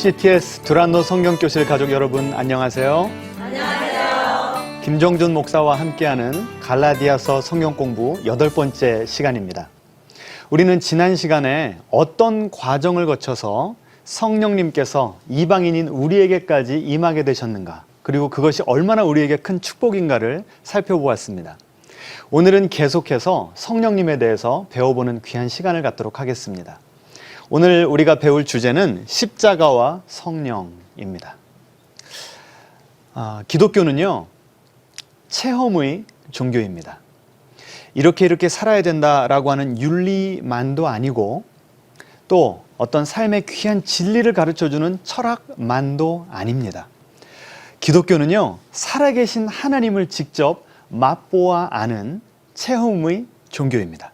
UCTS 두란노 성경교실 가족 여러분 안녕하세요. 안녕하세요. 김정준 목사와 함께하는 갈라디아서 성경 공부 8번째 시간입니다. 우리는 지난 시간에 어떤 과정을 거쳐서 성령님께서 이방인인 우리에게까지 임하게 되셨는가, 그리고 그것이 얼마나 우리에게 큰 축복인가를 살펴보았습니다. 오늘은 계속해서 성령님에 대해서 배워보는 귀한 시간을 갖도록 하겠습니다. 오늘 우리가 배울 주제는 십자가와 성령입니다. 기독교는요, 체험의 종교입니다. 이렇게 살아야 된다라고 하는 윤리만도 아니고, 또 어떤 삶의 귀한 진리를 가르쳐주는 철학만도 아닙니다. 기독교는요, 살아계신 하나님을 직접 맛보아 아는 체험의 종교입니다.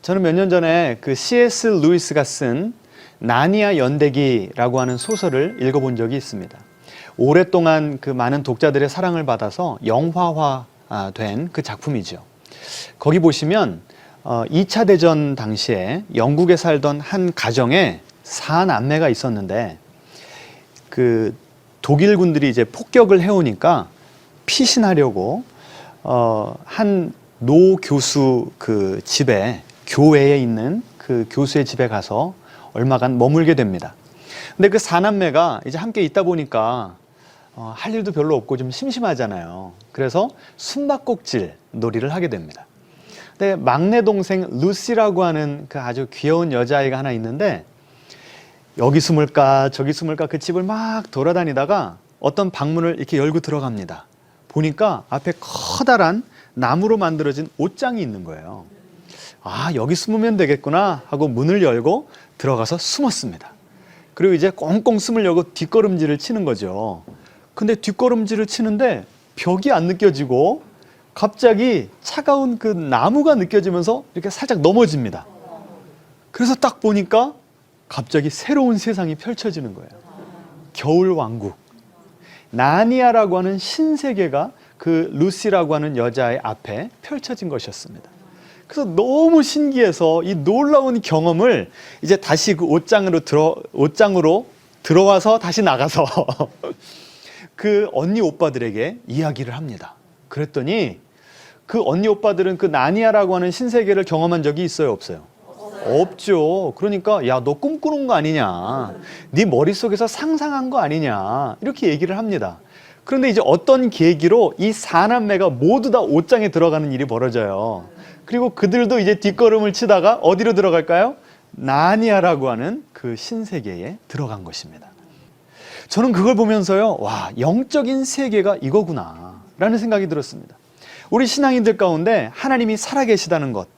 저는 몇 년 전에 그 C.S. 루이스가 쓴 나니아 연대기라고 하는 소설을 읽어본 적이 있습니다. 오랫동안 그 많은 독자들의 사랑을 받아서 영화화된 그 작품이죠. 거기 보시면 2차 대전 당시에 영국에 살던 한 가정에 4남매가 있었는데, 그 독일 군들이 이제 폭격을 해오니까 피신하려고 한 노 교수 그 집에, 교회에 있는 그 교수의 집에 가서 얼마간 머물게 됩니다. 근데 그 4남매가 이제 함께 있다 보니까 할 일도 별로 없고 좀 심심하잖아요. 그래서 숨바꼭질 놀이를 하게 됩니다. 근데 막내 동생 루시라고 하는 그 아주 귀여운 여자아이가 하나 있는데, 여기 숨을까 저기 숨을까 그 집을 막 돌아다니다가 어떤 방문을 이렇게 열고 들어갑니다. 보니까 앞에 커다란 나무로 만들어진 옷장이 있는 거예요. 아, 여기 숨으면 되겠구나 하고 문을 열고 들어가서 숨었습니다. 그리고 이제 꽁꽁 숨으려고 뒷걸음질을 치는 거죠. 근데 뒷걸음질을 치는데 벽이 안 느껴지고 갑자기 차가운 그 나무가 느껴지면서 이렇게 살짝 넘어집니다. 그래서 딱 보니까 갑자기 새로운 세상이 펼쳐지는 거예요. 겨울 왕국, 나니아라고 하는 신세계가 그 루시라고 하는 여자의 앞에 펼쳐진 것이었습니다. 그래서 너무 신기해서 이 놀라운 경험을 이제 다시 그 옷장으로 들어와서 다시 나가서 그 언니 오빠들에게 이야기를 합니다. 그랬더니 그 언니 오빠들은 그 나니아라고 하는 신세계를 경험한 적이 있어요, 없어요? 없죠. 그러니까 야, 너 꿈꾸는 거 아니냐, 네 머릿속에서 상상한 거 아니냐, 이렇게 얘기를 합니다. 그런데 이제 어떤 계기로 이 4남매가 모두 다 옷장에 들어가는 일이 벌어져요. 그리고 그들도 이제 뒷걸음을 치다가 어디로 들어갈까요? 나니아라고 하는 그 신세계에 들어간 것입니다. 저는 그걸 보면서요, 와, 영적인 세계가 이거구나 라는 생각이 들었습니다. 우리 신앙인들 가운데 하나님이 살아계시다는 것,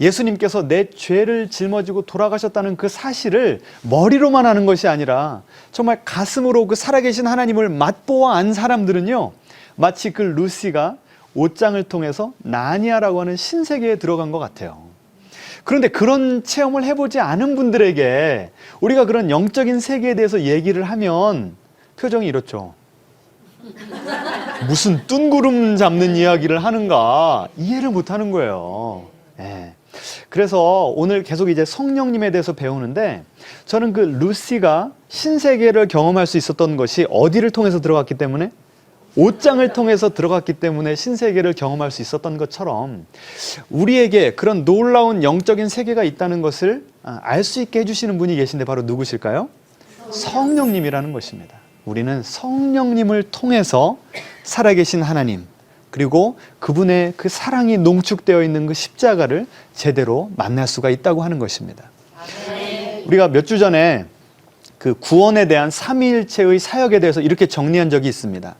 예수님께서 내 죄를 짊어지고 돌아가셨다는 그 사실을 머리로만 아는 것이 아니라 정말 가슴으로 그 살아계신 하나님을 맛보아 안 사람들은요, 마치 그 루시가 옷장을 통해서 나니아라고 하는 신세계에 들어간 것 같아요. 그런데 그런 체험을 해보지 않은 분들에게 우리가 그런 영적인 세계에 대해서 얘기를 하면 표정이 이렇죠. 무슨 뜬구름 잡는 이야기를 하는가 이해를 못하는 거예요. 네. 그래서 오늘 계속 이제 성령님에 대해서 배우는데, 저는 그 루시가 신세계를 경험할 수 있었던 것이 어디를 통해서 들어갔기 때문에? 옷장을 통해서 들어갔기 때문에 신세계를 경험할 수 있었던 것처럼, 우리에게 그런 놀라운 영적인 세계가 있다는 것을 알 수 있게 해주시는 분이 계신데 바로 누구실까요? 성령님이라는 것입니다. 우리는 성령님을 통해서 살아계신 하나님, 그리고 그분의 그 사랑이 농축되어 있는 그 십자가를 제대로 만날 수가 있다고 하는 것입니다. 우리가 몇 주 전에 그 구원에 대한 삼위일체의 사역에 대해서 이렇게 정리한 적이 있습니다.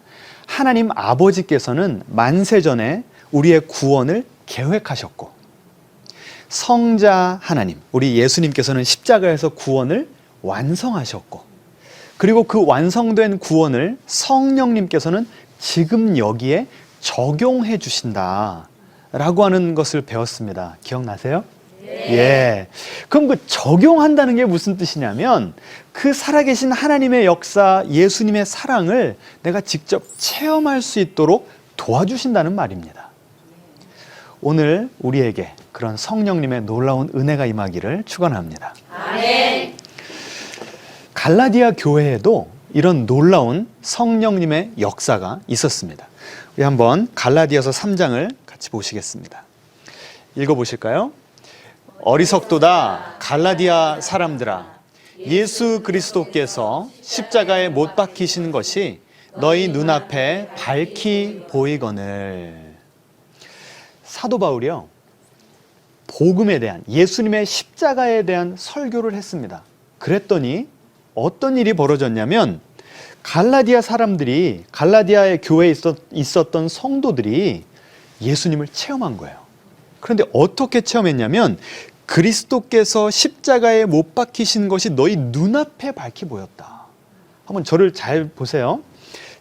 하나님 아버지께서는 만세전에 우리의 구원을 계획하셨고, 성자 하나님, 우리 예수님께서는 십자가에서 구원을 완성하셨고, 그리고 그 완성된 구원을 성령님께서는 지금 여기에 적용해 주신다 라고 하는 것을 배웠습니다. 기억나세요? 네. 예. 그럼 그 적용한다는 게 무슨 뜻이냐면, 그 살아계신 하나님의 역사, 예수님의 사랑을 내가 직접 체험할 수 있도록 도와주신다는 말입니다. 오늘 우리에게 그런 성령님의 놀라운 은혜가 임하기를 축원합니다. 아멘. 갈라디아 교회에도 이런 놀라운 성령님의 역사가 있었습니다. 우리 한번 갈라디아서 3장을 같이 보시겠습니다. 읽어보실까요? 어리석도다 갈라디아 사람들아, 예수 그리스도께서 십자가에 못 박히신 것이 너희 눈앞에 밝히 보이거늘. 사도 바울이요, 복음에 대한, 예수님의 십자가에 대한 설교를 했습니다. 그랬더니 어떤 일이 벌어졌냐면 갈라디아 사람들이, 갈라디아의 교회에 있었던 성도들이 예수님을 체험한 거예요. 그런데 어떻게 체험했냐면 그리스도께서 십자가에 못 박히신 것이 너희 눈앞에 밝히 보였다. 한번 저를 잘 보세요.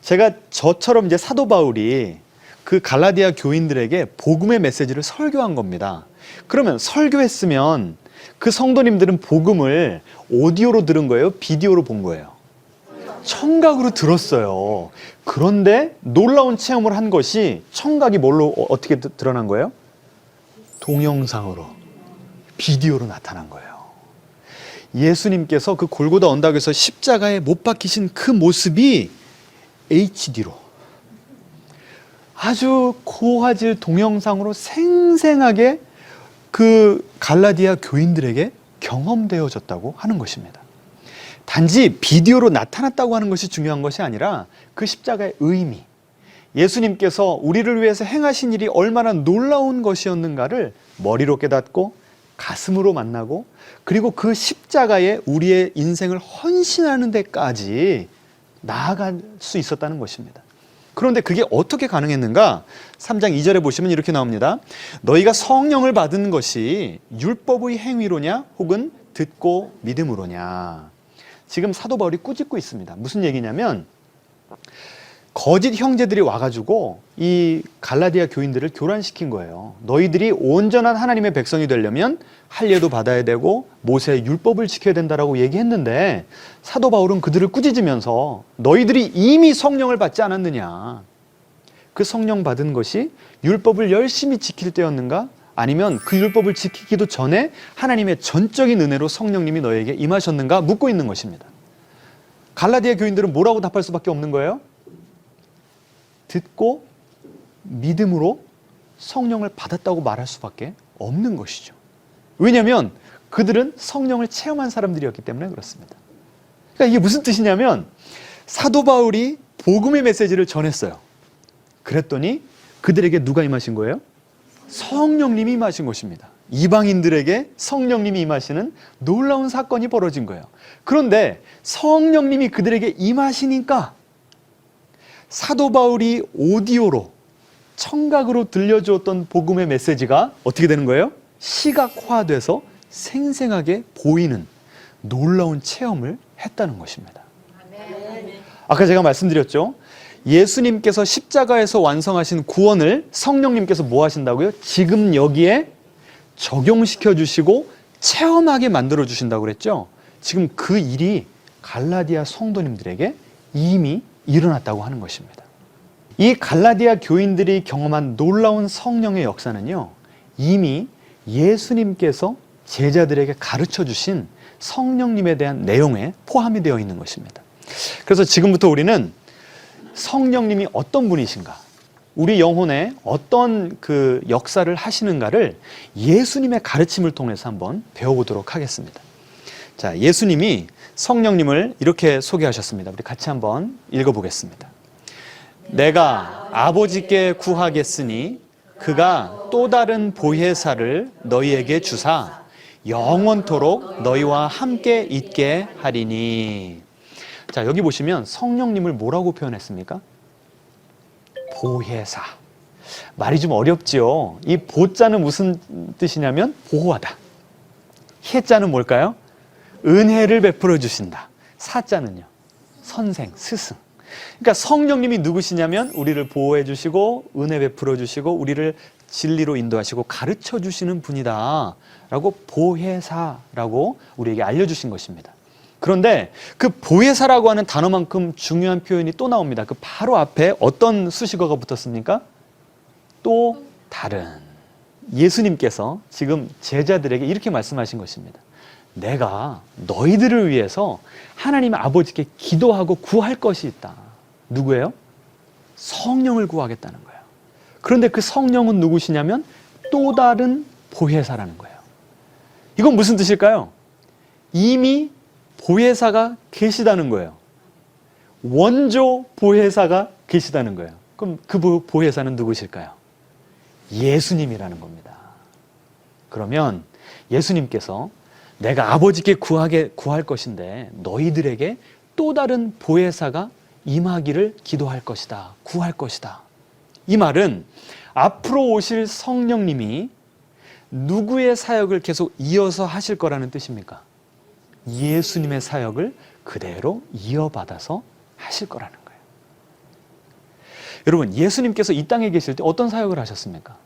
제가 저처럼 이제 사도 바울이 그 갈라디아 교인들에게 복음의 메시지를 설교한 겁니다. 그러면 설교했으면 그 성도님들은 복음을 오디오로 들은 거예요? 비디오로 본 거예요? 청각으로 들었어요. 그런데 놀라운 체험을 한 것이 청각이 뭘로 어떻게 드러난 거예요? 동영상으로, 비디오로 나타난 거예요. 예수님께서 그 골고다 언덕에서 십자가에 못 박히신 그 모습이 HD로 아주 고화질 동영상으로 생생하게 그 갈라디아 교인들에게 경험되어졌다고 하는 것입니다. 단지 비디오로 나타났다고 하는 것이 중요한 것이 아니라 그 십자가의 의미, 예수님께서 우리를 위해서 행하신 일이 얼마나 놀라운 것이었는가를 머리로 깨닫고 가슴으로 만나고, 그리고 그 십자가에 우리의 인생을 헌신하는 데까지 나아갈 수 있었다는 것입니다. 그런데 그게 어떻게 가능했는가? 3장 2절에 보시면 이렇게 나옵니다. 너희가 성령을 받은 것이 율법의 행위로냐 혹은 듣고 믿음으로냐. 지금 사도 바울이 꾸짖고 있습니다. 무슨 얘기냐면 거짓 형제들이 와가지고 이 갈라디아 교인들을 교란시킨 거예요. 너희들이 온전한 하나님의 백성이 되려면 할례도 받아야 되고 모세의 율법을 지켜야 된다라고 얘기했는데, 사도 바울은 그들을 꾸짖으면서 너희들이 이미 성령을 받지 않았느냐, 그 성령 받은 것이 율법을 열심히 지킬 때였는가, 아니면 그 율법을 지키기도 전에 하나님의 전적인 은혜로 성령님이 너에게 임하셨는가 묻고 있는 것입니다. 갈라디아 교인들은 뭐라고 답할 수밖에 없는 거예요? 듣고 믿음으로 성령을 받았다고 말할 수밖에 없는 것이죠. 왜냐하면 그들은 성령을 체험한 사람들이었기 때문에 그렇습니다. 그러니까 이게 무슨 뜻이냐면 사도 바울이 복음의 메시지를 전했어요. 그랬더니 그들에게 누가 임하신 거예요? 성령님이 임하신 것입니다. 이방인들에게 성령님이 임하시는 놀라운 사건이 벌어진 거예요. 그런데 성령님이 그들에게 임하시니까 사도 바울이 오디오로, 청각으로 들려주었던 복음의 메시지가 어떻게 되는 거예요? 시각화돼서 생생하게 보이는 놀라운 체험을 했다는 것입니다. 아까 제가 말씀드렸죠? 예수님께서 십자가에서 완성하신 구원을 성령님께서 뭐 하신다고요? 지금 여기에 적용시켜 주시고 체험하게 만들어 주신다고 그랬죠? 지금 그 일이 갈라디아 성도님들에게 이미 일어났다고 하는 것입니다. 이 갈라디아 교인들이 경험한 놀라운 성령의 역사는요, 이미 예수님께서 제자들에게 가르쳐 주신 성령님에 대한 내용에 포함이 되어 있는 것입니다. 그래서 지금부터 우리는 성령님이 어떤 분이신가, 우리 영혼에 어떤 그 역사를 하시는가를 예수님의 가르침을 통해서 한번 배워보도록 하겠습니다. 자, 예수님이 성령님을 이렇게 소개하셨습니다. 우리 같이 한번 읽어보겠습니다. 내가 아버지께 구하겠으니 그가 또 다른 보혜사를 너희에게 주사 영원토록 너희와 함께 있게 하리니. 자, 여기 보시면 성령님을 뭐라고 표현했습니까? 보혜사. 말이 좀 어렵지요. 이 보자는 무슨 뜻이냐면 보호하다. 해자는 뭘까요? 은혜를 베풀어 주신다. 사자는요, 선생, 스승. 그러니까 성령님이 누구시냐면 우리를 보호해 주시고 은혜 베풀어 주시고 우리를 진리로 인도하시고 가르쳐 주시는 분이다 라고 보혜사라고 우리에게 알려주신 것입니다. 그런데 그 보혜사라고 하는 단어만큼 중요한 표현이 또 나옵니다. 그 바로 앞에 어떤 수식어가 붙었습니까? 또 다른. 예수님께서 지금 제자들에게 이렇게 말씀하신 것입니다. 내가 너희들을 위해서 하나님 아버지께 기도하고 구할 것이 있다. 누구예요? 성령을 구하겠다는 거예요. 그런데 그 성령은 누구시냐면 또 다른 보혜사라는 거예요. 이건 무슨 뜻일까요? 이미 보혜사가 계시다는 거예요. 원조 보혜사가 계시다는 거예요. 그럼 그 보혜사는 누구실까요? 예수님이라는 겁니다. 그러면 예수님께서 내가 아버지께 구할 것인데 너희들에게 또 다른 보혜사가 임하기를 기도할 것이다. 구할 것이다. 이 말은 앞으로 오실 성령님이 누구의 사역을 계속 이어서 하실 거라는 뜻입니까? 예수님의 사역을 그대로 이어받아서 하실 거라는 거예요. 여러분, 예수님께서 이 땅에 계실 때 어떤 사역을 하셨습니까?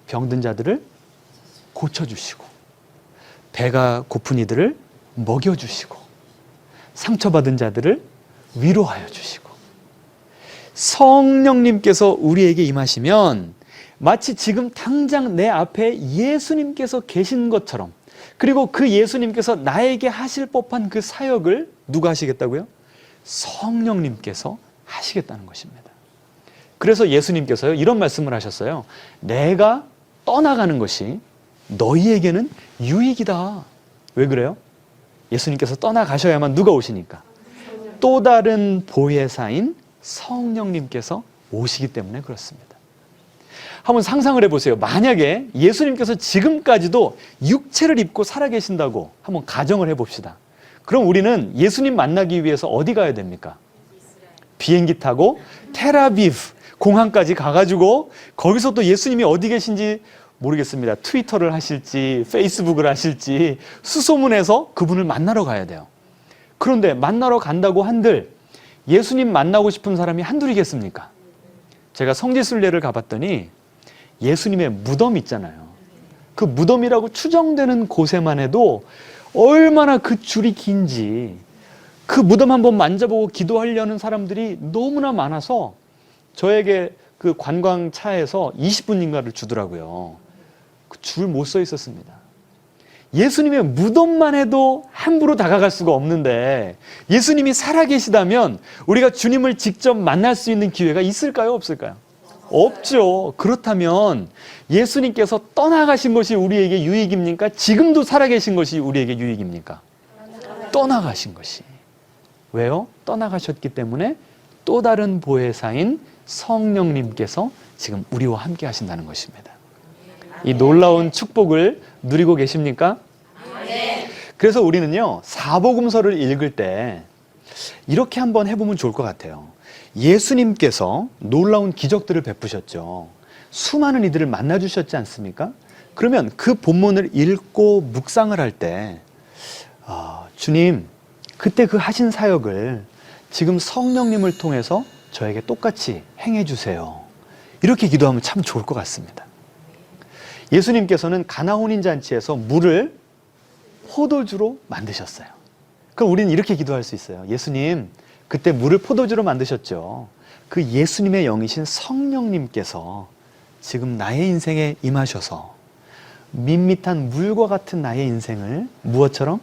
병든 자들을 고쳐주시고, 배가 고픈 이들을 먹여주시고, 상처받은 자들을 위로하여 주시고, 성령님께서 우리에게 임하시면 마치 지금 당장 내 앞에 예수님께서 계신 것처럼, 그리고 그 예수님께서 나에게 하실 법한 그 사역을 누가 하시겠다고요? 성령님께서 하시겠다는 것입니다. 그래서 예수님께서요, 이런 말씀을 하셨어요. 내가 떠나가는 것이 너희에게는 유익이다. 왜 그래요? 예수님께서 떠나가셔야만 누가 오시니까? 또 다른 보혜사인 성령님께서 오시기 때문에 그렇습니다. 한번 상상을 해보세요. 만약에 예수님께서 지금까지도 육체를 입고 살아계신다고 한번 가정을 해봅시다. 그럼 우리는 예수님 만나기 위해서 어디 가야 됩니까? 비행기 타고 텔아비브 공항까지 가가지고 거기서 또 예수님이 어디 계신지 모르겠습니다. 트위터를 하실지 페이스북을 하실지 수소문해서 그분을 만나러 가야 돼요. 그런데 만나러 간다고 한들 예수님 만나고 싶은 사람이 한둘이겠습니까? 제가 성지순례를 가봤더니 예수님의 무덤 있잖아요. 그 무덤이라고 추정되는 곳에만 해도 얼마나 그 줄이 긴지, 그 무덤 한번 만져보고 기도하려는 사람들이 너무나 많아서 저에게 그 관광차에서 20분인가를 주더라고요. 그 줄 못 서 있었습니다. 예수님의 무덤만 해도 함부로 다가갈 수가 없는데 예수님이 살아계시다면 우리가 주님을 직접 만날 수 있는 기회가 있을까요? 없을까요? 없죠. 그렇다면 예수님께서 떠나가신 것이 우리에게 유익입니까? 지금도 살아계신 것이 우리에게 유익입니까? 떠나가신 것이. 왜요? 떠나가셨기 때문에 또 다른 보혜사인 성령님께서 지금 우리와 함께 하신다는 것입니다. 이 놀라운 축복을 누리고 계십니까? 그래서 우리는요, 사복음서를 읽을 때 이렇게 한번 해보면 좋을 것 같아요. 예수님께서 놀라운 기적들을 베푸셨죠. 수많은 이들을 만나주셨지 않습니까? 그러면 그 본문을 읽고 묵상을 할 때 주님, 그때 그 하신 사역을 지금 성령님을 통해서 저에게 똑같이 행해 주세요. 이렇게 기도하면 참 좋을 것 같습니다. 예수님께서는 가나 혼인잔치에서 물을 포도주로 만드셨어요. 그럼 우리는 이렇게 기도할 수 있어요. 예수님, 그때 물을 포도주로 만드셨죠. 그 예수님의 영이신 성령님께서 지금 나의 인생에 임하셔서 밋밋한 물과 같은 나의 인생을 무엇처럼?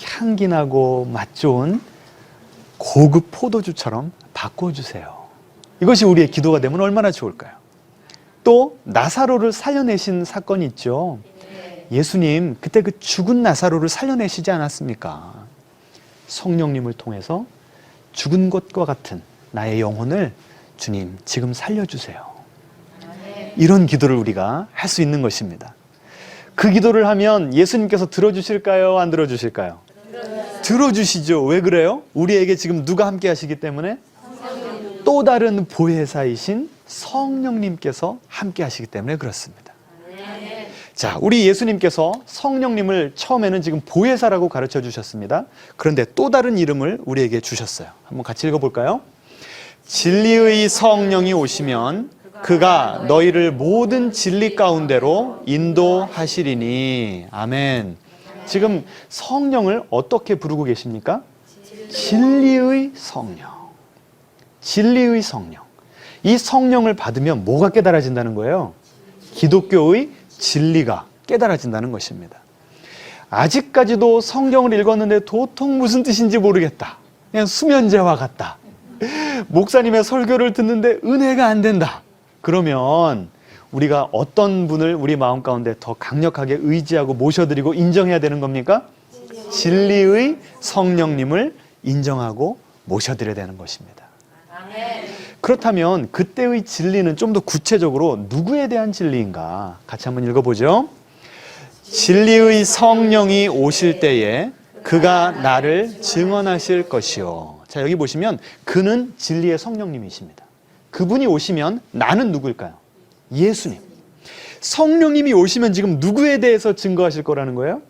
향기나고 맛 좋은 고급 포도주처럼 바꿔주세요. 이것이 우리의 기도가 되면 얼마나 좋을까요? 또 나사로를 살려내신 사건이 있죠. 예수님, 그때 그 죽은 나사로를 살려내시지 않았습니까? 성령님을 통해서 죽은 것과 같은 나의 영혼을 주님 지금 살려주세요. 이런 기도를 우리가 할 수 있는 것입니다. 그 기도를 하면 예수님께서 들어주실까요? 안 들어주실까요? 들어주시죠. 왜 그래요? 우리에게 지금 누가 함께 하시기 때문에? 또 다른 보혜사이신 성령님께서 함께 하시기 때문에 그렇습니다. 자, 우리 예수님께서 성령님을 처음에는 지금 보혜사라고 가르쳐 주셨습니다. 그런데 또 다른 이름을 우리에게 주셨어요. 한번 같이 읽어볼까요? 진리의 성령이 오시면 그가 너희를 모든 진리 가운데로 인도하시리니. 아멘. 지금 성령을 어떻게 부르고 계십니까? 진리의 성령. 진리의 성령. 이 성령을 받으면 뭐가 깨달아진다는 거예요? 기독교의 진리가 깨달아진다는 것입니다. 아직까지도 성경을 읽었는데 도통 무슨 뜻인지 모르겠다. 그냥 수면제와 같다. 목사님의 설교를 듣는데 은혜가 안 된다. 그러면 우리가 어떤 분을 우리 마음 가운데 더 강력하게 의지하고 모셔드리고 인정해야 되는 겁니까? 진리의 성령님을 인정하고 모셔드려야 되는 것입니다. 그렇다면 그때의 진리는 좀 더 구체적으로 누구에 대한 진리인가? 같이 한번 읽어보죠. 진리의 성령이 오실 때에 그가 나를 증언하실 것이요. 자, 여기 보시면 그는 진리의 성령님이십니다. 그분이 오시면 나는 누구일까요? 예수님. 성령님이 오시면 지금 누구에 대해서 증거하실 거라는 거예요?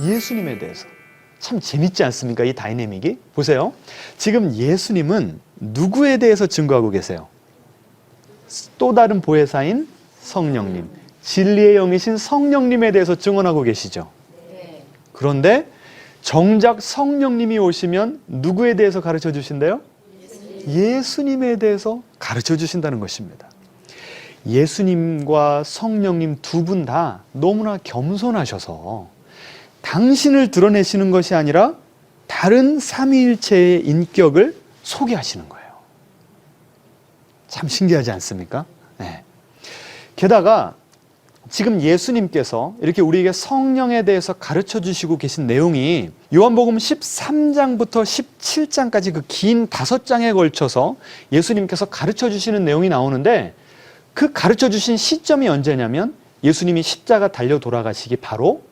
예수님에 대해서. 참 재밌지 않습니까? 이 다이내믹이. 보세요. 지금 예수님은 누구에 대해서 증거하고 계세요? 또 다른 보혜사인 성령님. 진리의 영이신 성령님에 대해서 증언하고 계시죠. 그런데 정작 성령님이 오시면 누구에 대해서 가르쳐 주신대요? 예수님에 대해서 가르쳐 주신다는 것입니다. 예수님과 성령님 두 분 다 너무나 겸손하셔서 당신을 드러내시는 것이 아니라 다른 삼위일체의 인격을 소개하시는 거예요. 참 신기하지 않습니까? 네. 게다가 지금 예수님께서 이렇게 우리에게 성령에 대해서 가르쳐 주시고 계신 내용이 요한복음 13장부터 17장까지 그 긴 5장에 걸쳐서 예수님께서 가르쳐 주시는 내용이 나오는데 그 가르쳐 주신 시점이 언제냐면 예수님이 십자가 달려 돌아가시기 바로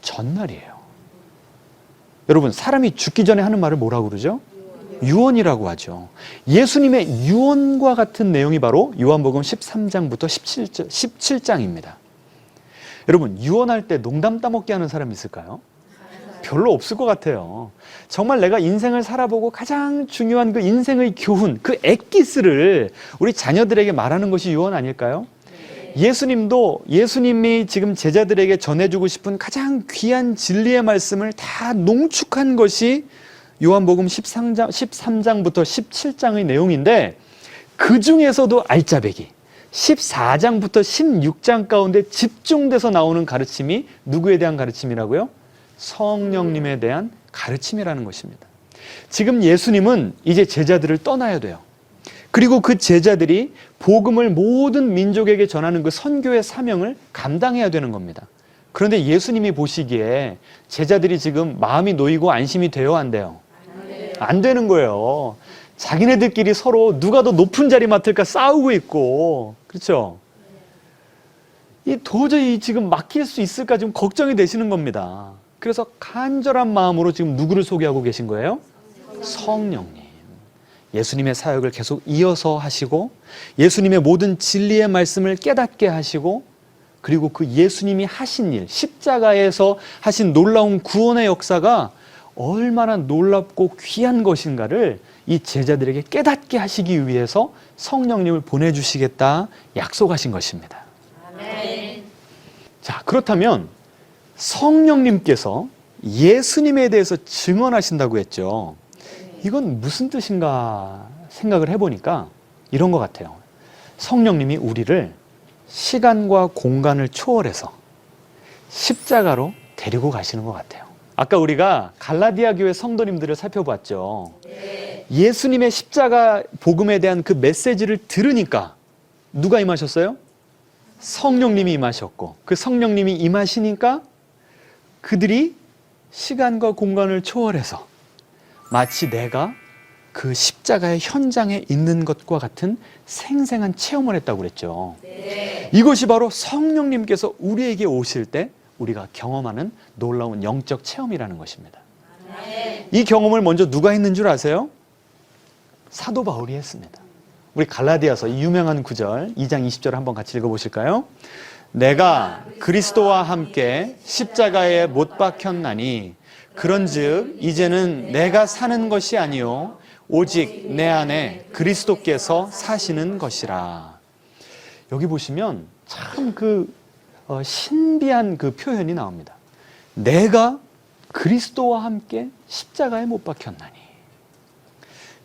전날이에요. 여러분, 사람이 죽기 전에 하는 말을 뭐라고 그러죠? 유언이라고 하죠. 예수님의 유언과 같은 내용이 바로 요한복음 13장부터 17장입니다. 여러분, 유언할 때 농담 따먹게 하는 사람 있을까요? 별로 없을 것 같아요. 정말 내가 인생을 살아보고 가장 중요한 그 인생의 교훈, 그 엑기스를 우리 자녀들에게 말하는 것이 유언 아닐까요? 예수님도 예수님이 지금 제자들에게 전해주고 싶은 가장 귀한 진리의 말씀을 다 농축한 것이 요한복음 13장부터 17장의 내용인데 그 중에서도 알짜배기 14장부터 16장 가운데 집중돼서 나오는 가르침이 누구에 대한 가르침이라고요? 성령님에 대한 가르침이라는 것입니다. 지금 예수님은 이제 제자들을 떠나야 돼요. 그리고 그 제자들이 복음을 모든 민족에게 전하는 그 선교의 사명을 감당해야 되는 겁니다. 그런데 예수님이 보시기에 제자들이 지금 마음이 놓이고 안심이 돼요, 안 돼요? 안 되는 거예요. 자기네들끼리 서로 누가 더 높은 자리 맡을까 싸우고 있고, 그렇죠? 이 도저히 지금 맡길 수 있을까 좀 걱정이 되시는 겁니다. 그래서 간절한 마음으로 지금 누구를 소개하고 계신 거예요? 성령님. 예수님의 사역을 계속 이어서 하시고 예수님의 모든 진리의 말씀을 깨닫게 하시고 그리고 그 예수님이 하신 일, 십자가에서 하신 놀라운 구원의 역사가 얼마나 놀랍고 귀한 것인가를 이 제자들에게 깨닫게 하시기 위해서 성령님을 보내주시겠다 약속하신 것입니다. 아멘. 자, 그렇다면 성령님께서 예수님에 대해서 증언하신다고 했죠. 이건 무슨 뜻인가 생각을 해보니까 이런 것 같아요. 성령님이 우리를 시간과 공간을 초월해서 십자가로 데리고 가시는 것 같아요. 아까 우리가 갈라디아 교회 성도님들을 살펴봤죠. 예수님의 십자가 복음에 대한 그 메시지를 들으니까 누가 임하셨어요? 성령님이 임하셨고 그 성령님이 임하시니까 그들이 시간과 공간을 초월해서 마치 내가 그 십자가의 현장에 있는 것과 같은 생생한 체험을 했다고 그랬죠. 이것이 바로 성령님께서 우리에게 오실 때 우리가 경험하는 놀라운 영적 체험이라는 것입니다. 이 경험을 먼저 누가 했는 줄 아세요? 사도 바울이 했습니다. 우리 갈라디아서 이 유명한 구절 2장 20절을 한번 같이 읽어보실까요? 내가 그리스도와 함께 십자가에 못 박혔나니 그런즉 이제는 내가 사는 것이 아니요 오직 내 안에 그리스도께서 사시는 것이라. 여기 보시면 참 신비한 그 표현이 나옵니다. 내가 그리스도와 함께 십자가에 못 박혔나니.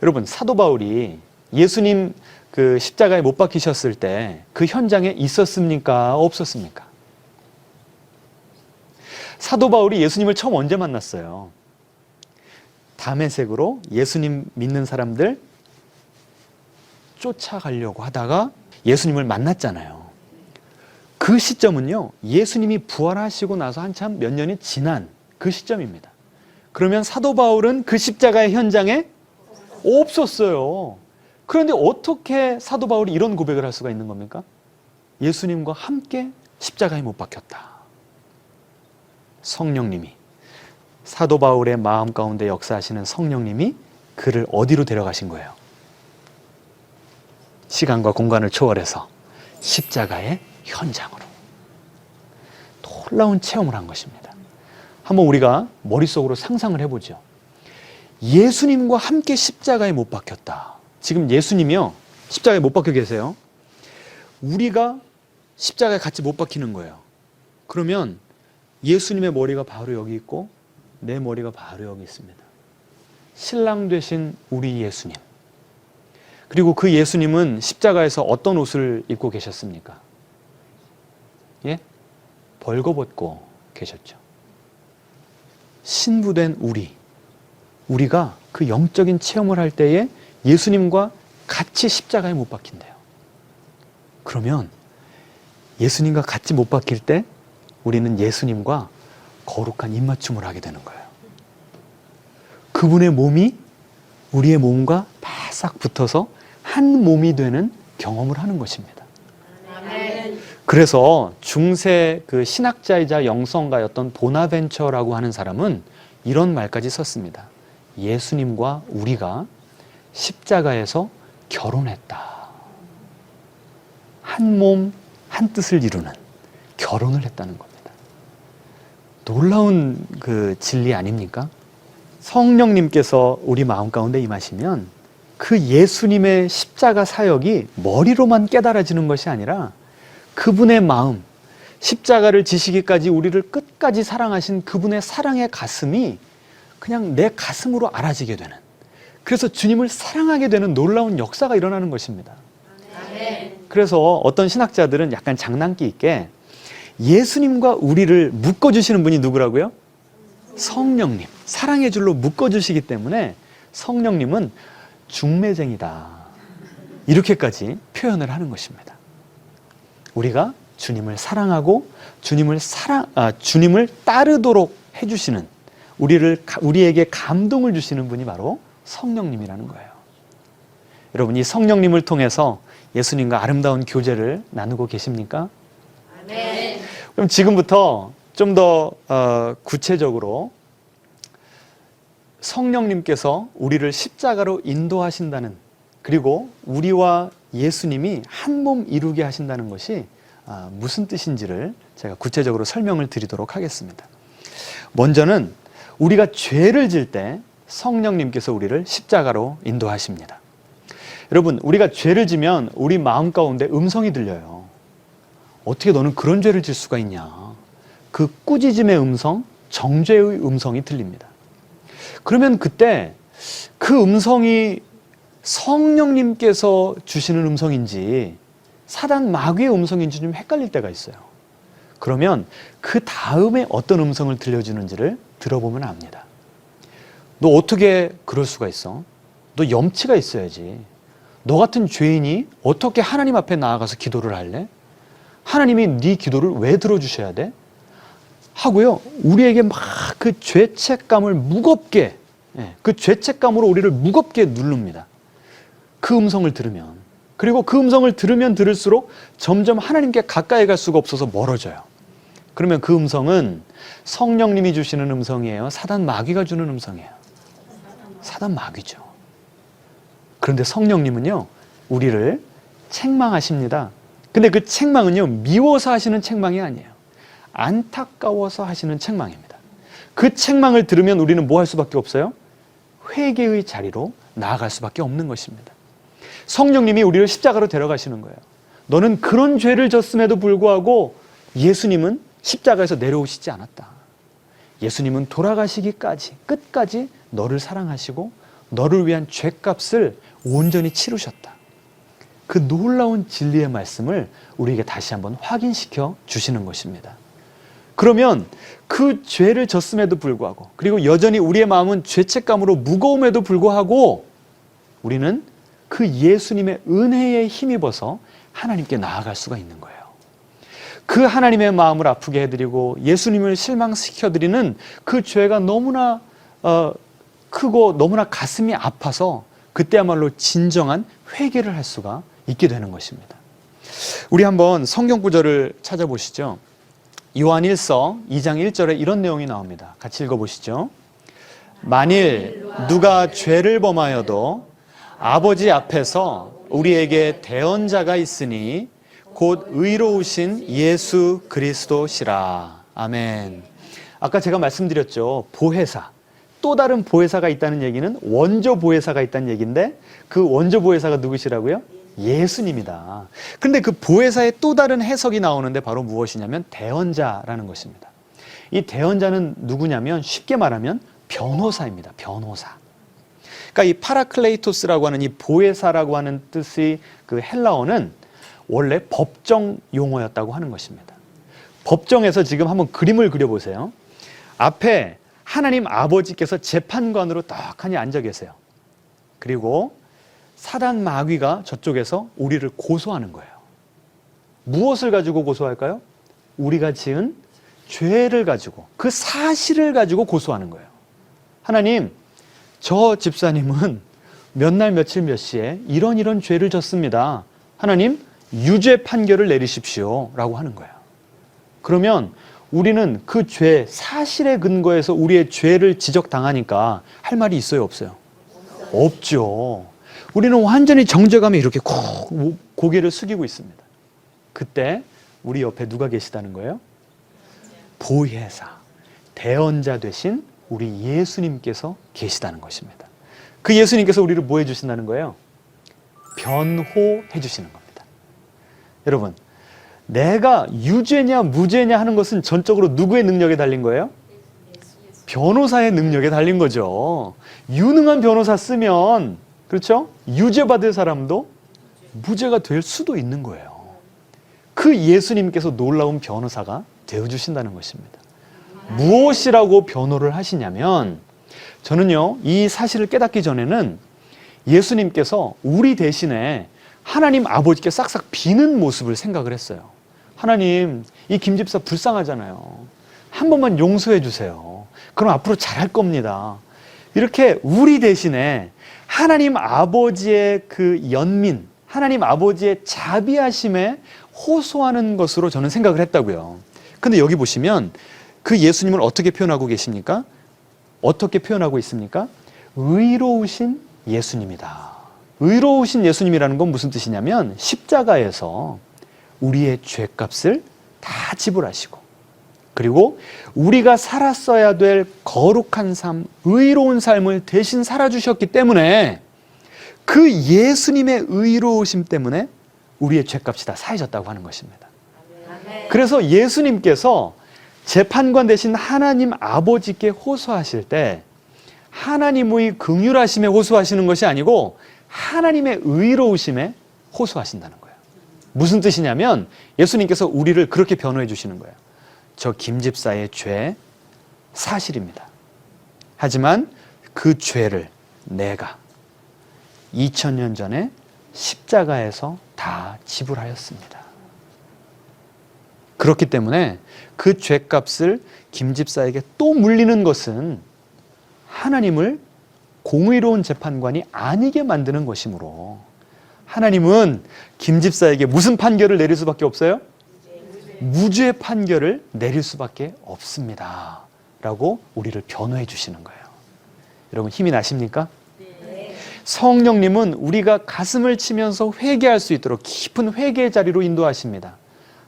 여러분, 사도 바울이 예수님 그 십자가에 못 박히셨을 때 그 현장에 있었습니까? 없었습니까? 사도 바울이 예수님을 처음 언제 만났어요? 다메섹으로 예수님 믿는 사람들 쫓아가려고 하다가 예수님을 만났잖아요. 그 시점은요, 예수님이 부활하시고 나서 한참 몇 년이 지난 그 시점입니다. 그러면 사도 바울은 그 십자가의 현장에 없었어요. 그런데 어떻게 사도 바울이 이런 고백을 할 수가 있는 겁니까? 예수님과 함께 십자가에 못 박혔다. 성령님이, 사도 바울의 마음 가운데 역사하시는 성령님이 그를 어디로 데려가신 거예요? 시간과 공간을 초월해서 십자가의 현장으로. 놀라운 체험을 한 것입니다. 한번 우리가 머릿속으로 상상을 해보죠. 예수님과 함께 십자가에 못 박혔다. 지금 예수님이요, 십자가에 못 박혀 계세요. 우리가 십자가에 같이 못 박히는 거예요. 그러면 예수님의 머리가 바로 여기 있고 내 머리가 바로 여기 있습니다. 신랑 되신 우리 예수님. 그리고 그 예수님은 십자가에서 어떤 옷을 입고 계셨습니까? 예? 벌거벗고 계셨죠. 신부된 우리가 그 영적인 체험을 할 때에 예수님과 같이 십자가에 못 박힌대요. 그러면 예수님과 같이 못 박힐 때 우리는 예수님과 거룩한 입맞춤을 하게 되는 거예요. 그분의 몸이 우리의 몸과 바싹 붙어서 한 몸이 되는 경험을 하는 것입니다. 그래서 중세 그 신학자이자 영성가였던 보나벤처라고 하는 사람은 이런 말까지 썼습니다. 예수님과 우리가 십자가에서 결혼했다. 한 몸, 한 뜻을 이루는 결혼을 했다는 겁니다. 놀라운 그 진리 아닙니까? 성령님께서 우리 마음 가운데 임하시면 그 예수님의 십자가 사역이 머리로만 깨달아지는 것이 아니라 그분의 마음, 십자가를 지시기까지 우리를 끝까지 사랑하신 그분의 사랑의 가슴이 그냥 내 가슴으로 알아지게 되는, 그래서 주님을 사랑하게 되는 놀라운 역사가 일어나는 것입니다. 그래서 어떤 신학자들은 약간 장난기 있게 예수님과 우리를 묶어주시는 분이 누구라고요? 성령님. 사랑의 줄로 묶어주시기 때문에 성령님은 중매쟁이다. 이렇게까지 표현을 하는 것입니다. 우리가 주님을 사랑하고 주님을 따르도록 해주시는, 우리에게 감동을 주시는 분이 바로 성령님이라는 거예요. 여러분, 이 성령님을 통해서 예수님과 아름다운 교제를 나누고 계십니까? 아멘. 그럼 지금부터 좀 더 구체적으로 성령님께서 우리를 십자가로 인도하신다는, 그리고 우리와 예수님이 한 몸 이루게 하신다는 것이 무슨 뜻인지를 제가 구체적으로 설명을 드리도록 하겠습니다. 먼저는 우리가 죄를 질 때 성령님께서 우리를 십자가로 인도하십니다. 여러분, 우리가 죄를 지면 우리 마음 가운데 음성이 들려요. 어떻게 너는 그런 죄를 질 수가 있냐. 그 꾸짖음의 음성, 정죄의 음성이 들립니다. 그러면 그때 그 음성이 성령님께서 주시는 음성인지 사단 마귀의 음성인지 좀 헷갈릴 때가 있어요. 그러면 그 다음에 어떤 음성을 들려주는지를 들어보면 압니다. 너 어떻게 그럴 수가 있어? 너 염치가 있어야지. 너 같은 죄인이 어떻게 하나님 앞에 나아가서 기도를 할래? 하나님이 네 기도를 왜 들어주셔야 돼? 하고요, 우리에게 막 그 죄책감을 무겁게, 그 죄책감으로 우리를 무겁게 누릅니다. 그 음성을 들으면. 그리고 그 음성을 들으면 들을수록 점점 하나님께 가까이 갈 수가 없어서 멀어져요. 그러면 그 음성은 성령님이 주시는 음성이에요? 사단 마귀가 주는 음성이에요? 사단 마귀죠. 그런데 성령님은요, 우리를 책망하십니다. 근데 그 책망은요, 미워서 하시는 책망이 아니에요. 안타까워서 하시는 책망입니다. 그 책망을 들으면 우리는 뭐 할 수밖에 없어요? 회개의 자리로 나아갈 수밖에 없는 것입니다. 성령님이 우리를 십자가로 데려가시는 거예요. 너는 그런 죄를 졌음에도 불구하고 예수님은 십자가에서 내려오시지 않았다. 예수님은 돌아가시기까지, 끝까지 너를 사랑하시고 너를 위한 죄값을 온전히 치르셨다. 그 놀라운 진리의 말씀을 우리에게 다시 한번 확인시켜 주시는 것입니다. 그러면 그 죄를 졌음에도 불구하고, 그리고 여전히 우리의 마음은 죄책감으로 무거움에도 불구하고 우리는 그 예수님의 은혜에 힘입어서 하나님께 나아갈 수가 있는 거예요. 그 하나님의 마음을 아프게 해드리고 예수님을 실망시켜드리는 그 죄가 너무나 크고 너무나 가슴이 아파서 그때야말로 진정한 회개를 할 수가 있게 되는 것입니다. 우리 한번 성경 구절을 찾아보시죠. 요한 1서 2장 1절에 이런 내용이 나옵니다. 같이 읽어보시죠. 만일 누가 죄를 범하여도 아버지 앞에서 우리에게 대언자가 있으니 곧 의로우신 예수 그리스도시라. 아멘. 아까 제가 말씀드렸죠. 보혜사. 또 다른 보혜사가 있다는 얘기는 원조 보혜사가 있다는 얘기인데 그 원조 보혜사가 누구시라고요? 예수님이다. 그런데 그 보혜사의 또 다른 해석이 나오는데 바로 무엇이냐면 대언자라는 것입니다. 이 대언자는 누구냐면 쉽게 말하면 변호사입니다. 변호사. 그러니까 이 파라클레이토스라고 하는 이 보혜사라고 하는 뜻의 그 헬라어는 원래 법정 용어였다고 하는 것입니다. 법정에서 지금 한번 그림을 그려보세요. 앞에 하나님 아버지께서 재판관으로 떡하니 앉아 계세요. 그리고 사단 마귀가 저쪽에서 우리를 고소하는 거예요. 무엇을 가지고 고소할까요? 우리가 지은 죄를 가지고, 그 사실을 가지고 고소하는 거예요. 하나님, 저 집사님은 몇 날 며칠 몇 시에 이런 죄를 졌습니다. 하나님, 유죄 판결을 내리십시오 라고 하는 거예요. 그러면 우리는 그 죄, 사실에 근거해서 우리의 죄를 지적당하니까 할 말이 있어요, 없어요? 없죠. 우리는 완전히 정죄감에 이렇게 콕 고개를 숙이고 있습니다. 그때 우리 옆에 누가 계시다는 거예요? 보혜사, 대언자 되신 우리 예수님께서 계시다는 것입니다. 그 예수님께서 우리를 뭐 해주신다는 거예요? 변호해 주시는 겁니다. 여러분, 내가 유죄냐 무죄냐 하는 것은 전적으로 누구의 능력에 달린 거예요? 변호사의 능력에 달린 거죠. 유능한 변호사 쓰면, 그렇죠? 유죄받을 사람도 무죄가 될 수도 있는 거예요. 그 예수님께서 놀라운 변호사가 되어주신다는 것입니다. 무엇이라고 변호를 하시냐면, 저는요, 이 사실을 깨닫기 전에는 예수님께서 우리 대신에 하나님 아버지께 싹싹 비는 모습을 생각을 했어요. 하나님, 이 김집사 불쌍하잖아요. 한 번만 용서해 주세요. 그럼 앞으로 잘할 겁니다. 이렇게 우리 대신에 하나님 아버지의 그 연민, 하나님 아버지의 자비하심에 호소하는 것으로 저는 생각을 했다고요. 근데 여기 보시면 그 예수님을 어떻게 표현하고 계십니까? 어떻게 표현하고 있습니까? 의로우신 예수님이다. 의로우신 예수님이라는 건 무슨 뜻이냐면 십자가에서 우리의 죄값을 다 지불하시고, 그리고 우리가 살았어야 될 거룩한 삶, 의로운 삶을 대신 살아주셨기 때문에 그 예수님의 의로우심 때문에 우리의 죄값이 다 사해졌다고 하는 것입니다. 그래서 예수님께서 재판관 되신 하나님 아버지께 호소하실 때 하나님의 긍휼하심에 호소하시는 것이 아니고 하나님의 의로우심에 호소하신다는 거예요. 무슨 뜻이냐면 예수님께서 우리를 그렇게 변호해 주시는 거예요. 저 김집사의 죄 사실입니다. 하지만 그 죄를 내가 2000년 전에 십자가에서 다 지불하였습니다. 그렇기 때문에 그 죄값을 김집사에게 또 물리는 것은 하나님을 공의로운 재판관이 아니게 만드는 것이므로 하나님은 김집사에게 무슨 판결을 내릴 수밖에 없어요? 무죄 판결을 내릴 수밖에 없습니다. 라고 우리를 변호해 주시는 거예요. 여러분 힘이 나십니까? 성령님은 우리가 가슴을 치면서 회개할 수 있도록 깊은 회개의 자리로 인도하십니다.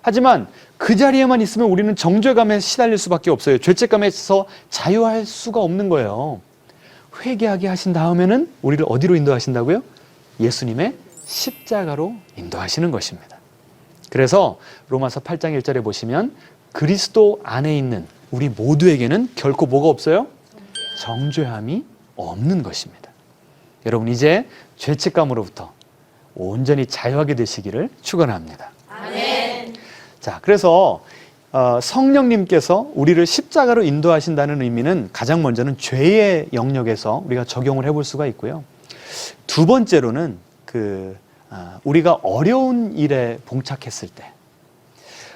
하지만 그 자리에만 있으면 우리는 정죄감에 시달릴 수밖에 없어요. 죄책감에서 자유할 수가 없는 거예요. 회개하게 하신 다음에는 우리를 어디로 인도하신다고요? 예수님의 십자가로 인도하시는 것입니다. 그래서 로마서 8장 1절에 보시면 그리스도 안에 있는 우리 모두에게는 결코 뭐가 없어요? 정죄함이 없는 것입니다. 여러분 이제 죄책감으로부터 온전히 자유하게 되시기를 축원합니다. 아멘. 자, 그래서 성령님께서 우리를 십자가로 인도하신다는 의미는 가장 먼저는 죄의 영역에서 우리가 적용을 해볼 수가 있고요. 두 번째로는 우리가 어려운 일에 봉착했을 때,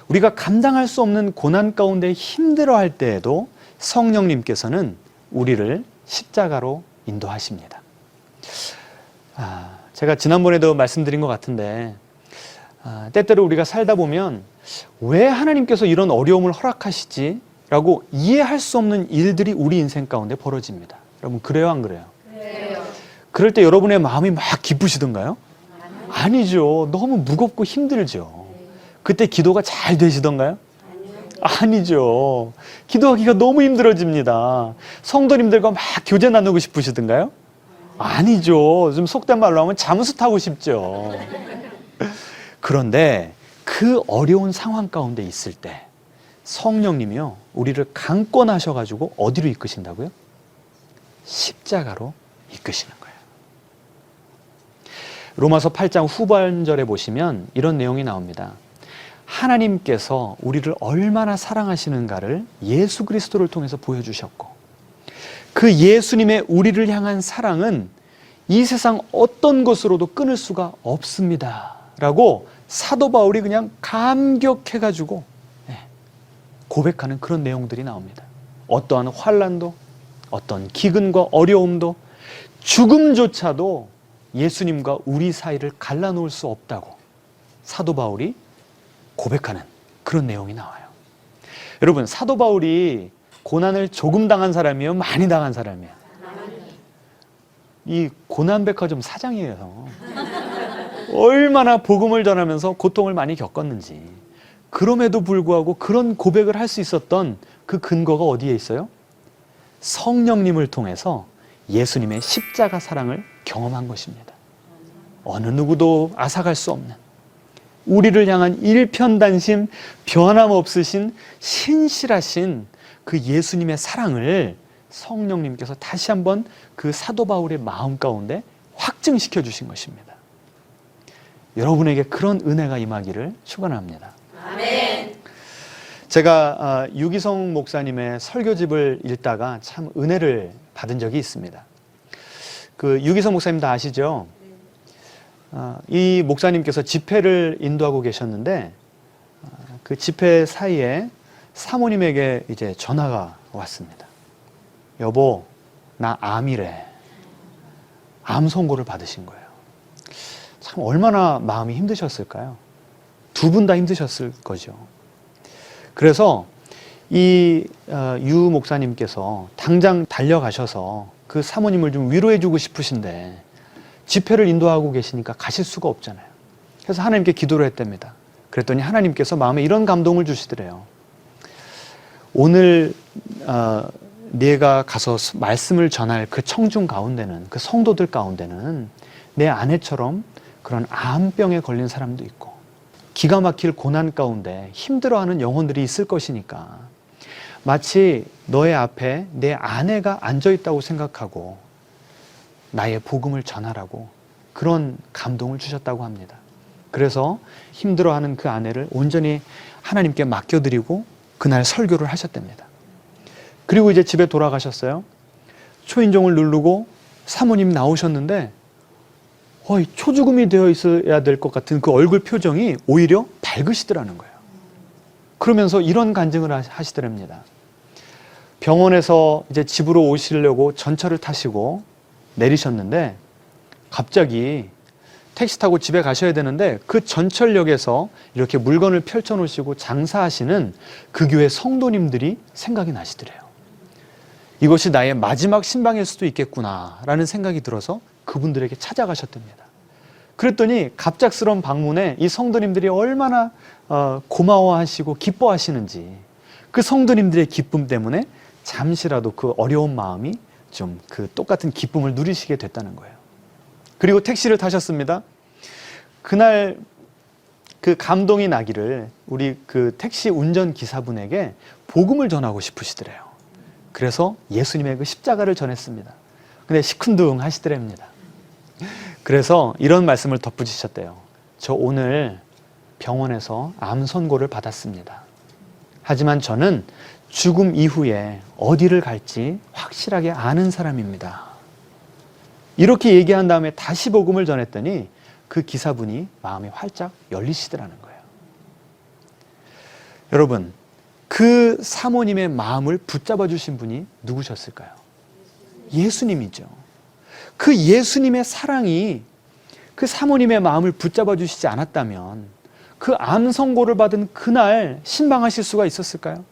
우리가 감당할 수 없는 고난 가운데 힘들어할 때에도 성령님께서는 우리를 십자가로 인도하십니다. 제가 지난번에도 말씀드린 것 같은데 때때로 우리가 살다 보면 왜 하나님께서 이런 어려움을 허락하시지? 라고 이해할 수 없는 일들이 우리 인생 가운데 벌어집니다. 여러분 그래요 안 그래요? 그래요. 그럴 때 여러분의 마음이 막 기쁘시던가요? 아니죠. 너무 무겁고 힘들죠. 그때 기도가 잘 되시던가요? 아니죠. 기도하기가 너무 힘들어집니다. 성도님들과 막 교제 나누고 싶으시던가요? 아니죠. 좀 속된 말로 하면 잠수 타고 싶죠. 그런데 그 어려운 상황 가운데 있을 때 성령님이요, 우리를 강권하셔가지고 어디로 이끄신다고요? 십자가로 이끄시는 거예요. 로마서 8장 후반절에 보시면 이런 내용이 나옵니다. 하나님께서 우리를 얼마나 사랑하시는가를 예수 그리스도를 통해서 보여주셨고, 그 예수님의 우리를 향한 사랑은 이 세상 어떤 것으로도 끊을 수가 없습니다 라고 사도 바울이 그냥 감격해가지고 고백하는 그런 내용들이 나옵니다. 어떠한 환난도, 어떤 기근과 어려움도, 죽음조차도 예수님과 우리 사이를 갈라놓을 수 없다고 사도 바울이 고백하는 그런 내용이 나와요. 여러분, 사도 바울이 고난을 조금 당한 사람이에요? 많이 당한 사람이에요? 이 고난백화점 사장이에요. 얼마나 복음을 전하면서 고통을 많이 겪었는지. 그럼에도 불구하고 그런 고백을 할 수 있었던 그 근거가 어디에 있어요? 성령님을 통해서 예수님의 십자가 사랑을 경험한 것입니다. 어느 누구도 앗아갈 수 없는, 우리를 향한 일편단심, 변함없으신 신실하신 그 예수님의 사랑을 성령님께서 다시 한번 그 사도 바울의 마음 가운데 확증시켜 주신 것입니다. 여러분에게 그런 은혜가 임하기를 축원합니다. 아멘. 제가 유기성 목사님의 설교집을 읽다가 참 은혜를 받은 적이 있습니다. 그 유기성 목사님 다 아시죠? 이 목사님께서 집회를 인도하고 계셨는데 그 집회 사이에 사모님에게 이제 전화가 왔습니다. 여보, 나 암이래. 암 선고를 받으신 거예요. 참 얼마나 마음이 힘드셨을까요? 두 분 다 힘드셨을 거죠. 그래서 이 유 목사님께서 당장 달려가셔서 그 사모님을 좀 위로해주고 싶으신데 집회를 인도하고 계시니까 가실 수가 없잖아요. 그래서 하나님께 기도를 했답니다. 그랬더니 하나님께서 마음에 이런 감동을 주시더래요. 오늘 네가 가서 말씀을 전할 그 청중 가운데는, 그 성도들 가운데는 내 아내처럼 그런 암병에 걸린 사람도 있고 기가 막힐 고난 가운데 힘들어하는 영혼들이 있을 것이니까 마치 너의 앞에 내 아내가 앉아있다고 생각하고 나의 복음을 전하라고 그런 감동을 주셨다고 합니다. 그래서 힘들어하는 그 아내를 온전히 하나님께 맡겨드리고 그날 설교를 하셨답니다. 그리고 이제 집에 돌아가셨어요. 초인종을 누르고 사모님 나오셨는데 초죽음이 되어 있어야 될 것 같은 그 얼굴 표정이 오히려 밝으시더라는 거예요. 그러면서 이런 간증을 하시더랍니다. 병원에서 이제 집으로 오시려고 전철을 타시고 내리셨는데 갑자기 택시 타고 집에 가셔야 되는데 그 전철역에서 이렇게 물건을 펼쳐놓으시고 장사하시는 그 교회 성도님들이 생각이 나시더래요. 이것이 나의 마지막 신방일 수도 있겠구나라는 생각이 들어서 그분들에게 찾아가셨답니다. 그랬더니 갑작스러운 방문에 이 성도님들이 얼마나 고마워하시고 기뻐하시는지 그 성도님들의 기쁨 때문에 잠시라도 그 어려운 마음이 좀 그 똑같은 기쁨을 누리시게 됐다는 거예요. 그리고 택시를 타셨습니다. 그날 그 감동이 나기를 우리 그 택시 운전기사분에게 복음을 전하고 싶으시더래요. 그래서 예수님의 그 십자가를 전했습니다. 근데 시큰둥 하시더랍니다. 그래서 이런 말씀을 덧붙이셨대요. 저 오늘 병원에서 암 선고를 받았습니다. 하지만 저는 죽음 이후에 어디를 갈지 확실하게 아는 사람입니다. 이렇게 얘기한 다음에 다시 복음을 전했더니 그 기사분이 마음이 활짝 열리시더라는 거예요. 여러분, 그 사모님의 마음을 붙잡아 주신 분이 누구셨을까요? 예수님이죠. 그 예수님의 사랑이 그 사모님의 마음을 붙잡아 주시지 않았다면 그 암 선고를 받은 그날 신방하실 수가 있었을까요?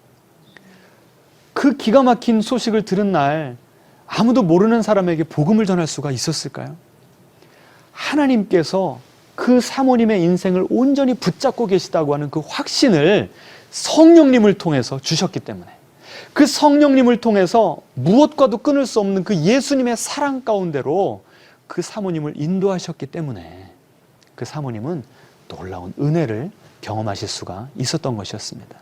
그 기가 막힌 소식을 들은 날 아무도 모르는 사람에게 복음을 전할 수가 있었을까요? 하나님께서 그 사모님의 인생을 온전히 붙잡고 계시다고 하는 그 확신을 성령님을 통해서 주셨기 때문에, 그 성령님을 통해서 무엇과도 끊을 수 없는 그 예수님의 사랑 가운데로 그 사모님을 인도하셨기 때문에 그 사모님은 놀라운 은혜를 경험하실 수가 있었던 것이었습니다.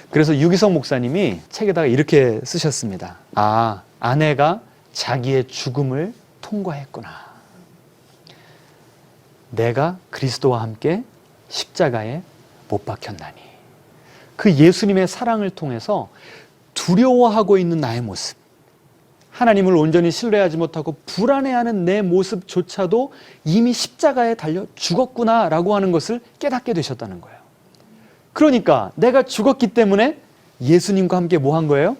그래서 유기성 목사님이 책에다가 이렇게 쓰셨습니다. 아, 아내가 자기의 죽음을 통과했구나. 내가 그리스도와 함께 십자가에 못 박혔나니. 그 예수님의 사랑을 통해서 두려워하고 있는 나의 모습, 하나님을 온전히 신뢰하지 못하고 불안해하는 내 모습조차도 이미 십자가에 달려 죽었구나라고 하는 것을 깨닫게 되셨다는 거예요. 그러니까 내가 죽었기 때문에 예수님과 함께 뭐 한 거예요?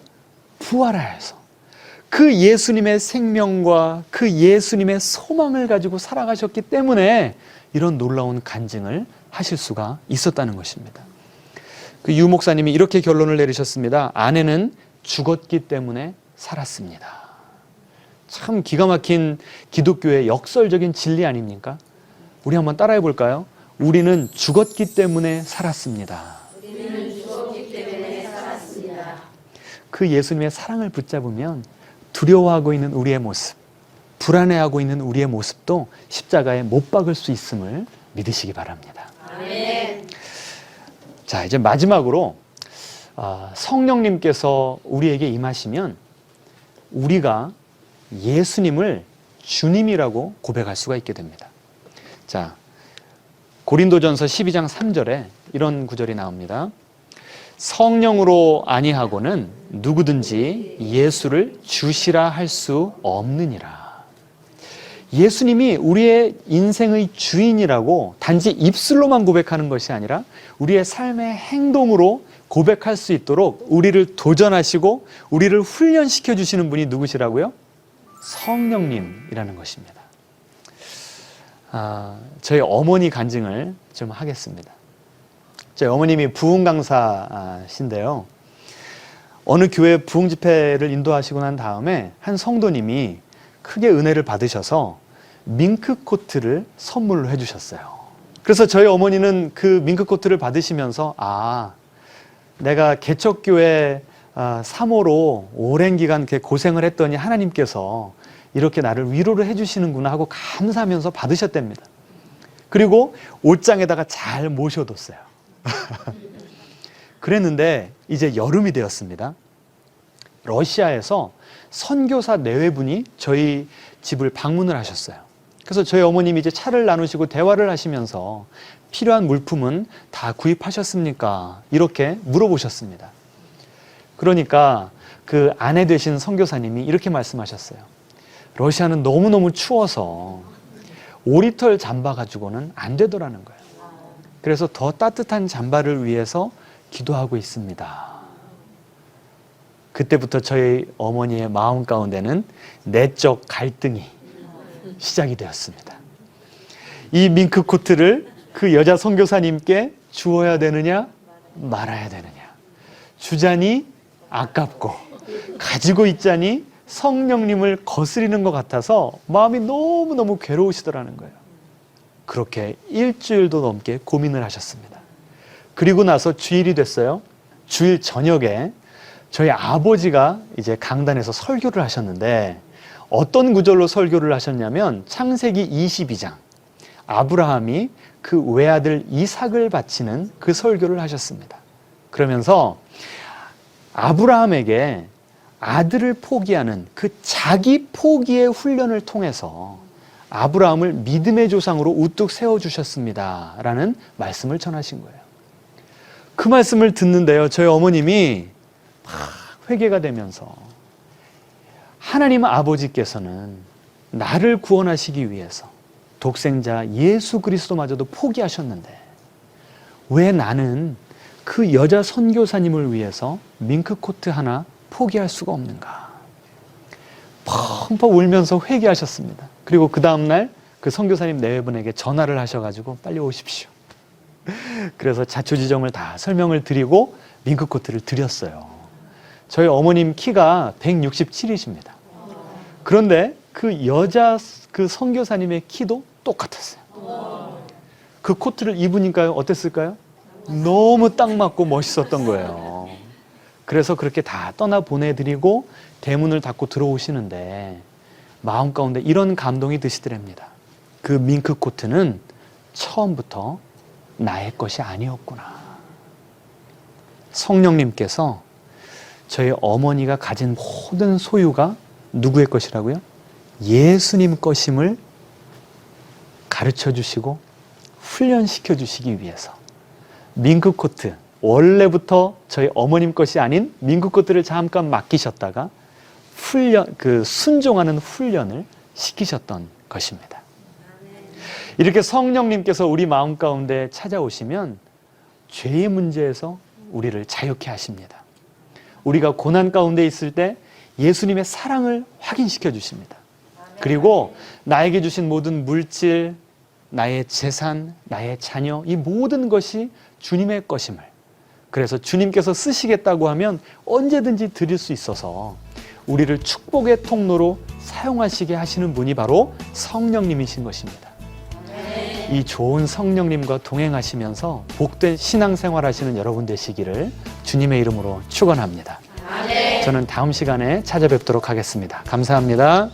부활하여서 그 예수님의 생명과 그 예수님의 소망을 가지고 살아가셨기 때문에 이런 놀라운 간증을 하실 수가 있었다는 것입니다. 그 유 목사님이 이렇게 결론을 내리셨습니다. 아내는 죽었기 때문에 살았습니다. 참 기가 막힌 기독교의 역설적인 진리 아닙니까? 우리 한번 따라해 볼까요? 우리는 죽었기 때문에 살았습니다. 우리는 죽었기 때문에 살았습니다. 그 예수님의 사랑을 붙잡으면 두려워하고 있는 우리의 모습, 불안해하고 있는 우리의 모습도 십자가에 못 박을 수 있음을 믿으시기 바랍니다. 아멘. 자, 이제 마지막으로 성령님께서 우리에게 임하시면 우리가 예수님을 주님이라고 고백할 수가 있게 됩니다. 자, 고린도전서 12장 3절에 이런 구절이 나옵니다. 성령으로 아니하고는 누구든지 예수를 주시라 할 수 없느니라. 예수님이 우리의 인생의 주인이라고 단지 입술로만 고백하는 것이 아니라 우리의 삶의 행동으로 고백할 수 있도록 우리를 도전하시고 우리를 훈련시켜 주시는 분이 누구시라고요? 성령님이라는 것입니다. 저희 어머니 간증을 좀 하겠습니다. 저희 어머님이 부흥 강사신데요. 어느 교회 부흥 집회를 인도하시고 난 다음에 한 성도님이 크게 은혜를 받으셔서 밍크 코트를 선물로 해주셨어요. 그래서 저희 어머니는 그 밍크 코트를 받으시면서 내가 개척교회 사모로 오랜 기간 이렇게 고생을 했더니 하나님께서 이렇게 나를 위로를 해주시는구나 하고 감사하면서 받으셨답니다. 그리고 옷장에다가 잘 모셔뒀어요. 그랬는데 이제 여름이 되었습니다. 러시아에서 선교사 내외분이 저희 집을 방문을 하셨어요. 그래서 저희 어머님이 이제 차를 나누시고 대화를 하시면서 필요한 물품은 다 구입하셨습니까? 이렇게 물어보셨습니다. 그러니까 그 아내 되신 선교사님이 이렇게 말씀하셨어요. 러시아는 너무너무 추워서 오리털 잠바 가지고는 안 되더라는 거예요. 그래서 더 따뜻한 잠바를 위해서 기도하고 있습니다. 그때부터 저희 어머니의 마음 가운데는 내적 갈등이 시작이 되었습니다. 이 밍크 코트를 그 여자 선교사님께 주어야 되느냐 말아야 되느냐, 주자니 아깝고 가지고 있자니 성령님을 거스리는 것 같아서 마음이 너무너무 괴로우시더라는 거예요. 그렇게 일주일도 넘게 고민을 하셨습니다. 그리고 나서 주일이 됐어요. 주일 저녁에 저희 아버지가 이제 강단에서 설교를 하셨는데 어떤 구절로 설교를 하셨냐면 창세기 22장 아브라함이 그 외아들 이삭을 바치는 그 설교를 하셨습니다. 그러면서 아브라함에게 아들을 포기하는 그 자기 포기의 훈련을 통해서 아브라함을 믿음의 조상으로 우뚝 세워주셨습니다 라는 말씀을 전하신 거예요. 그 말씀을 듣는데요. 저희 어머님이 막 회개가 되면서 하나님 아버지께서는 나를 구원하시기 위해서 독생자 예수 그리스도마저도 포기하셨는데 왜 나는 그 여자 선교사님을 위해서 밍크코트 하나 포기할 수가 없는가. 펑펑 울면서 회개하셨습니다. 그리고 그 다음날 그 선교사님 네 분에게 전화를 하셔가지고 빨리 오십시오. 그래서 자초지종을 다 설명을 드리고 밍크코트를 드렸어요. 저희 어머님 키가 167이십니다. 그런데 그 여자 그 선교사님의 키도 똑같았어요. 그 코트를 입으니까 어땠을까요? 너무 딱 맞고 멋있었던 거예요. 그래서 그렇게 다 떠나 보내드리고 대문을 닫고 들어오시는데 마음 가운데 이런 감동이 드시더랍니다. 그 밍크코트는 처음부터 나의 것이 아니었구나. 성령님께서 저희 어머니가 가진 모든 소유가 누구의 것이라고요? 예수님 것임을 가르쳐 주시고 훈련시켜 주시기 위해서 밍크코트, 원래부터 저희 어머님 것이 아닌 밍크코트를 잠깐 맡기셨다가 순종하는 훈련을 시키셨던 것입니다. 이렇게 성령님께서 우리 마음 가운데 찾아오시면 죄의 문제에서 우리를 자유케 하십니다. 우리가 고난 가운데 있을 때 예수님의 사랑을 확인시켜 주십니다. 그리고 나에게 주신 모든 물질, 나의 재산, 나의 자녀, 이 모든 것이 주님의 것임을, 그래서 주님께서 쓰시겠다고 하면 언제든지 드릴 수 있어서 우리를 축복의 통로로 사용하시게 하시는 분이 바로 성령님이신 것입니다. 이 좋은 성령님과 동행하시면서 복된 신앙생활 하시는 여러분 되시기를 주님의 이름으로 축원합니다. 저는 다음 시간에 찾아뵙도록 하겠습니다. 감사합니다.